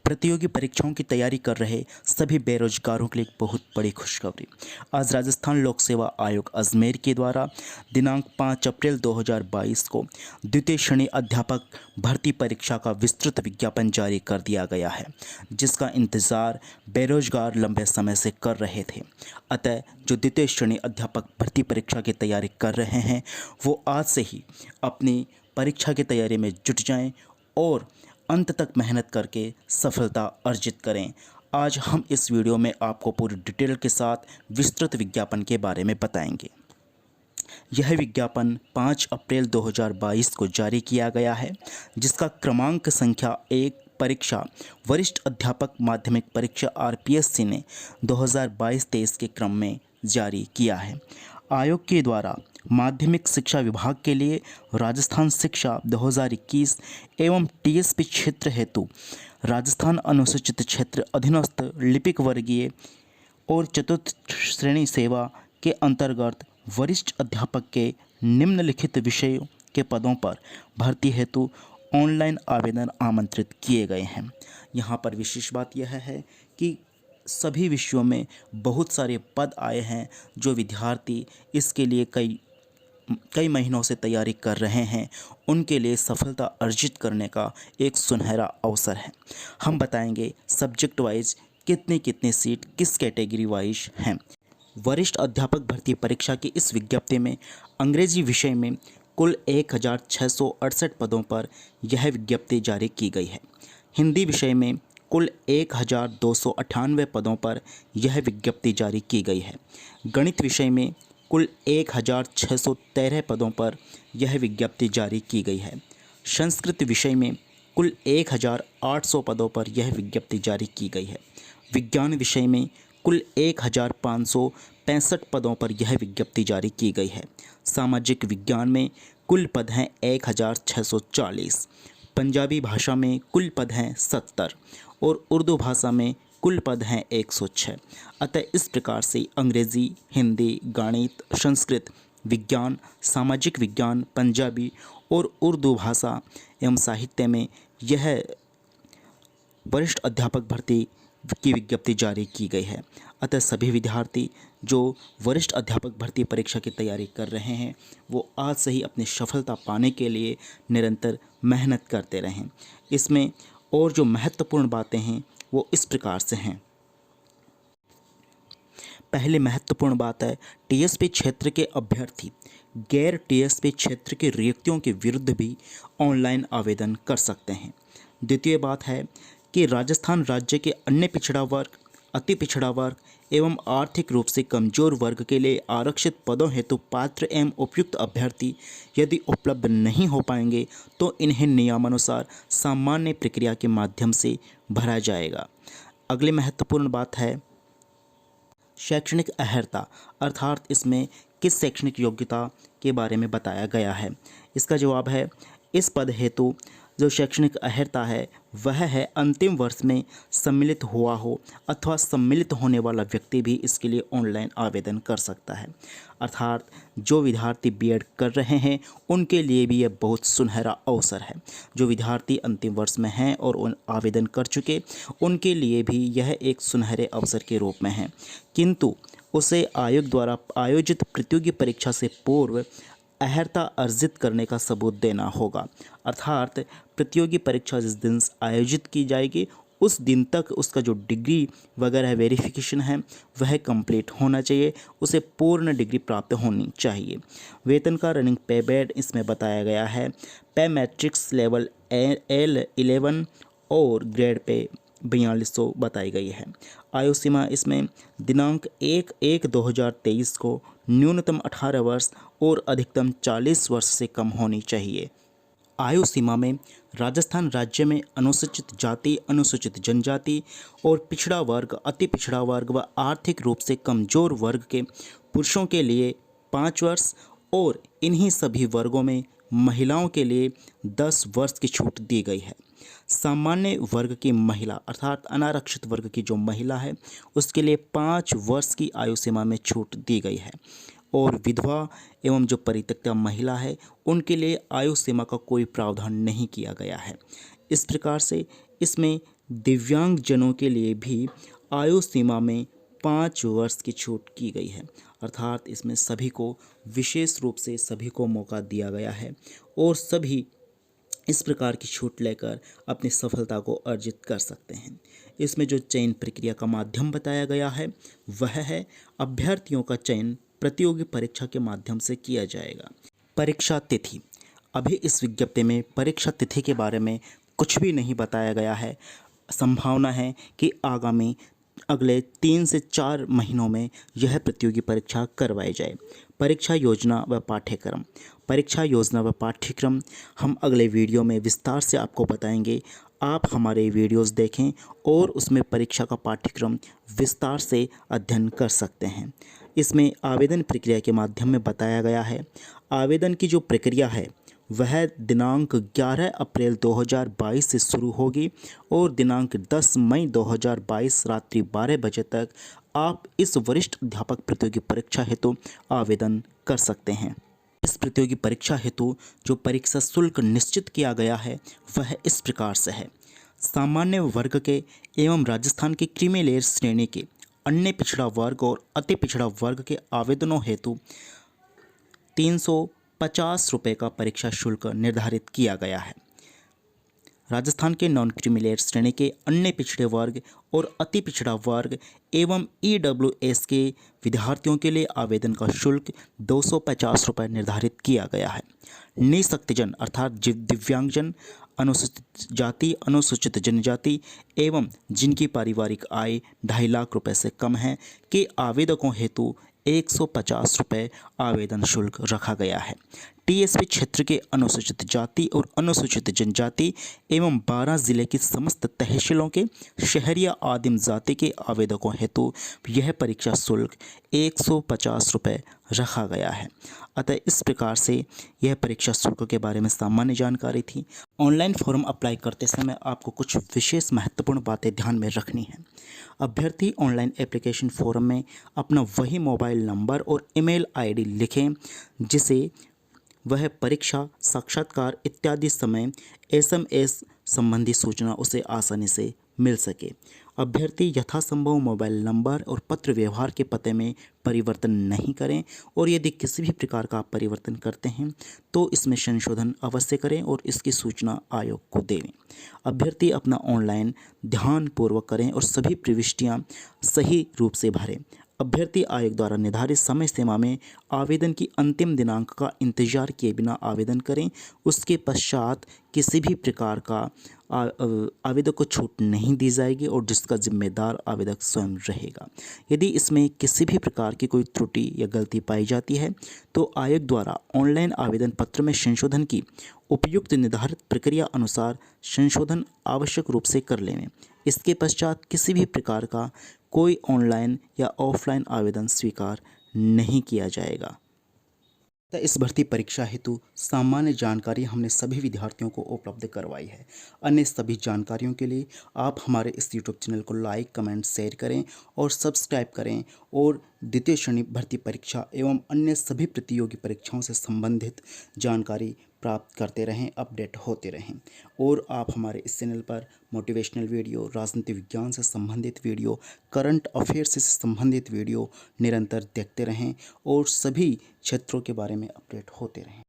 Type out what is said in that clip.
प्रतियोगी परीक्षाओं की तैयारी कर रहे सभी बेरोजगारों के लिए एक बहुत बड़ी खुशखबरी। आज राजस्थान लोक सेवा आयोग अजमेर के द्वारा दिनांक 5 अप्रैल 2022 को द्वितीय श्रेणी अध्यापक भर्ती परीक्षा का विस्तृत विज्ञापन जारी कर दिया गया है, जिसका इंतजार बेरोजगार लंबे समय से कर रहे थे। अतः जो द्वितीय श्रेणी अध्यापक भर्ती परीक्षा की तैयारी कर रहे हैं वो आज से ही अपनी परीक्षा की तैयारी में जुट जाएं और अंत तक मेहनत करके सफलता अर्जित करें। आज हम इस वीडियो में आपको पूरी डिटेल के साथ विस्तृत विज्ञापन के बारे में बताएंगे। यह विज्ञापन 5 अप्रैल 2022 को जारी किया गया है, जिसका क्रमांक संख्या 1 परीक्षा वरिष्ठ अध्यापक माध्यमिक परीक्षा RPSC ने 2022-23 के क्रम में जारी किया है। आयोग के द्वारा माध्यमिक शिक्षा विभाग के लिए राजस्थान शिक्षा 2021 एवं TSP क्षेत्र हेतु राजस्थान अनुसूचित क्षेत्र अधीनस्थ लिपिक वर्गीय और चतुर्थ श्रेणी सेवा के अंतर्गत वरिष्ठ अध्यापक के निम्नलिखित विषयों के पदों पर भर्ती हेतु ऑनलाइन आवेदन आमंत्रित किए गए हैं। यहाँ पर विशेष बात यह है कि सभी विषयों में बहुत सारे पद आए हैं, जो विद्यार्थी इसके लिए कई महीनों से तैयारी कर रहे हैं, उनके लिए सफलता अर्जित करने का एक सुनहरा अवसर है। हम बताएंगे सब्जेक्ट वाइज कितनी सीट किस कैटेगरी वाइज हैं। वरिष्ठ अध्यापक भर्ती परीक्षा की इस विज्ञप्ति में अंग्रेजी विषय में कुल 1668 पदों पर यह विज्ञप्ति जारी की गई है। हिंदी विषय में कुल 1298 पदों पर यह विज्ञप्ति जारी की गई है। गणित विषय में कुल 1613 पदों पर यह विज्ञप्ति जारी की गई है। संस्कृत विषय में कुल 1800 पदों पर यह विज्ञप्ति जारी की गई है। विज्ञान विषय में कुल 1565 पदों पर यह विज्ञप्ति जारी की गई है। सामाजिक विज्ञान में कुल पद हैं 1640, पंजाबी भाषा में कुल पद हैं 70 और उर्दू भाषा में कुल पद हैं 106। अतः इस प्रकार से अंग्रेज़ी, हिंदी, गणित, संस्कृत, विज्ञान, सामाजिक विज्ञान, पंजाबी और उर्दू भाषा एवं साहित्य में यह वरिष्ठ अध्यापक भर्ती की विज्ञप्ति जारी की गई है। अतः सभी विद्यार्थी जो वरिष्ठ अध्यापक भर्ती परीक्षा की तैयारी कर रहे हैं वो आज से ही अपनी सफलता पाने के लिए निरंतर मेहनत करते रहें। इसमें और जो महत्वपूर्ण बातें हैं वो इस प्रकार से हैं। पहले महत्वपूर्ण बात है, TSP क्षेत्र के अभ्यर्थी गैर TSP क्षेत्र के रिक्तियों के विरुद्ध भी ऑनलाइन आवेदन कर सकते हैं। द्वितीय बात है कि राजस्थान राज्य के अन्य पिछड़ा वर्ग, अति पिछड़ा वर्ग एवं आर्थिक रूप से कमजोर वर्ग के लिए आरक्षित पदों हेतु पात्र एवं उपयुक्त अभ्यर्थी यदि उपलब्ध नहीं हो पाएंगे तो इन्हें नियमानुसार सामान्य प्रक्रिया के माध्यम से भरा जाएगा। अगली महत्वपूर्ण बात है शैक्षणिक अर्हता, अर्थात इसमें किस शैक्षणिक योग्यता के बारे में बताया गया है। इसका जवाब है, इस पद हेतु जो शैक्षणिक अर्हता है वह है अंतिम वर्ष में सम्मिलित हुआ हो अथवा सम्मिलित होने वाला व्यक्ति भी इसके लिए ऑनलाइन आवेदन कर सकता है। अर्थात जो विद्यार्थी B.Ed कर रहे हैं उनके लिए भी यह बहुत सुनहरा अवसर है। जो विद्यार्थी अंतिम वर्ष में हैं और उन आवेदन कर चुके उनके लिए भी यह एक सुनहरे अवसर के रूप में है, किंतु उसे आयोग द्वारा आयोजित प्रतियोगी परीक्षा से पूर्व अर्हता अर्जित करने का सबूत देना होगा। अर्थात प्रतियोगी परीक्षा जिस दिन आयोजित की जाएगी उस दिन तक उसका जो डिग्री वगैरह वेरिफिकेशन है वह कंप्लीट होना चाहिए, उसे पूर्ण डिग्री प्राप्त होनी चाहिए। वेतन का रनिंग पे बेड इसमें बताया गया है। पे मैट्रिक्स लेवल L11 और ग्रेड पे 4200 बताई गई है। आयु सीमा इसमें दिनांक 1/1/2023 को न्यूनतम 18 वर्ष और अधिकतम 40 वर्ष से कम होनी चाहिए। आयु सीमा में राजस्थान राज्य में अनुसूचित जाति, अनुसूचित जनजाति और पिछड़ा वर्ग, अति पिछड़ा वर्ग व आर्थिक रूप से कमजोर वर्ग के पुरुषों के लिए 5 वर्ष और इन्हीं सभी वर्गों में महिलाओं के लिए 10 वर्ष की छूट दी गई है। सामान्य वर्ग की महिला अर्थात अनारक्षित वर्ग की जो महिला है उसके लिए 5 वर्ष की आयु सीमा में छूट दी गई है और विधवा एवं जो परित्यक्ता महिला है उनके लिए आयु सीमा का कोई प्रावधान नहीं किया गया है। इस प्रकार से इसमें दिव्यांगजनों के लिए भी आयु सीमा में 5 वर्ष की छूट की गई है। अर्थात इसमें सभी को विशेष रूप से सभी को मौका दिया गया है और सभी इस प्रकार की छूट लेकर अपनी सफलता को अर्जित कर सकते हैं। इसमें जो चयन प्रक्रिया का माध्यम बताया गया है वह है अभ्यर्थियों का चयन प्रतियोगी परीक्षा के माध्यम से किया जाएगा। परीक्षा तिथि, अभी इस विज्ञप्ति में परीक्षा तिथि के बारे में कुछ भी नहीं बताया गया है। संभावना है कि आगामी अगले 3 से 4 महीनों में यह प्रतियोगी परीक्षा करवाई जाए। परीक्षा योजना व पाठ्यक्रम, परीक्षा योजना व पाठ्यक्रम हम अगले वीडियो में विस्तार से आपको बताएंगे। आप हमारे वीडियोस देखें और उसमें परीक्षा का पाठ्यक्रम विस्तार से अध्ययन कर सकते हैं। इसमें आवेदन प्रक्रिया के माध्यम में बताया गया है। आवेदन की जो प्रक्रिया है वह दिनांक 11 अप्रैल 2022 से शुरू होगी और दिनांक 10 मई 2022 रात्रि 12 बजे तक आप इस वरिष्ठ अध्यापक प्रतियोगी परीक्षा हेतु आवेदन कर सकते हैं। इस प्रतियोगी परीक्षा हेतु जो परीक्षा शुल्क निश्चित किया गया है वह इस प्रकार से है। सामान्य वर्ग के एवं राजस्थान की क्रीमी लेयर श्रेणी के अन्य पिछड़ा वर्ग और अति पिछड़ा वर्ग के आवेदनों हेतु 350 रुपये का परीक्षा शुल्क निर्धारित किया गया है। राजस्थान के नॉन क्रीमी लेयर श्रेणी के अन्य पिछड़े वर्ग और अति पिछड़ा वर्ग एवं EWS के विद्यार्थियों के लिए आवेदन का शुल्क 250 रुपये निर्धारित किया गया है। निःशक्तजन अर्थात दिव्यांगजन, अनुसूचित जाति, अनुसूचित जनजाति एवं जिनकी पारिवारिक आय 2.5 लाख रुपए से कम है के आवेदकों हेतु 150 रुपये आवेदन शुल्क रखा गया है। TSP क्षेत्र के अनुसूचित जाति और अनुसूचित जनजाति एवं 12 जिले की समस्त तहसीलों के शहरी या आदिम जाति के आवेदकों हेतु यह परीक्षा शुल्क 150 रुपये रखा गया है। अतः इस प्रकार से यह परीक्षा शुल्क के बारे में सामान्य जानकारी थी। ऑनलाइन फॉर्म अप्लाई करते समय आपको कुछ विशेष महत्वपूर्ण बातें ध्यान में रखनी है। अभ्यर्थी ऑनलाइन एप्लीकेशन फॉर्म में अपना वही मोबाइल नंबर और ईमेल ID लिखें जिसे वह परीक्षा, साक्षात्कार इत्यादि समय SMS संबंधी सूचना उसे आसानी से मिल सके। अभ्यर्थी यथासंभव मोबाइल नंबर और पत्र व्यवहार के पते में परिवर्तन नहीं करें और यदि किसी भी प्रकार का आप परिवर्तन करते हैं तो इसमें संशोधन अवश्य करें और इसकी सूचना आयोग को दें। अभ्यर्थी अपना ऑनलाइन ध्यानपूर्वक करें और सभी प्रविष्टियां सही रूप से भरें। अभ्यर्थी आयोग द्वारा निर्धारित समय सीमा में आवेदन की अंतिम दिनांक का इंतजार किए बिना आवेदन करें। उसके पश्चात किसी भी प्रकार का आवेदक को छूट नहीं दी जाएगी और जिसका जिम्मेदार आवेदक स्वयं रहेगा। यदि इसमें किसी भी प्रकार की कोई त्रुटि या गलती पाई जाती है तो आयोग द्वारा ऑनलाइन आवेदन पत्र में संशोधन की उपयुक्त निर्धारित प्रक्रिया अनुसार संशोधन आवश्यक रूप से कर लें। इसके पश्चात किसी भी प्रकार का कोई ऑनलाइन या ऑफलाइन आवेदन स्वीकार नहीं किया जाएगा। इस भर्ती परीक्षा हेतु सामान्य जानकारी हमने सभी विद्यार्थियों को उपलब्ध करवाई है। अन्य सभी जानकारियों के लिए आप हमारे इस YouTube चैनल को लाइक, कमेंट, शेयर करें और सब्सक्राइब करें और द्वितीय श्रेणी भर्ती परीक्षा एवं अन्य सभी प्रतियोगी परीक्षाओं से संबंधित जानकारी प्राप्त करते रहें, अपडेट होते रहें। और आप हमारे इस चैनल पर मोटिवेशनल वीडियो, राजनीति विज्ञान से संबंधित वीडियो, करंट अफेयर्स से संबंधित वीडियो निरंतर देखते रहें और सभी क्षेत्रों के बारे में अपडेट होते रहें।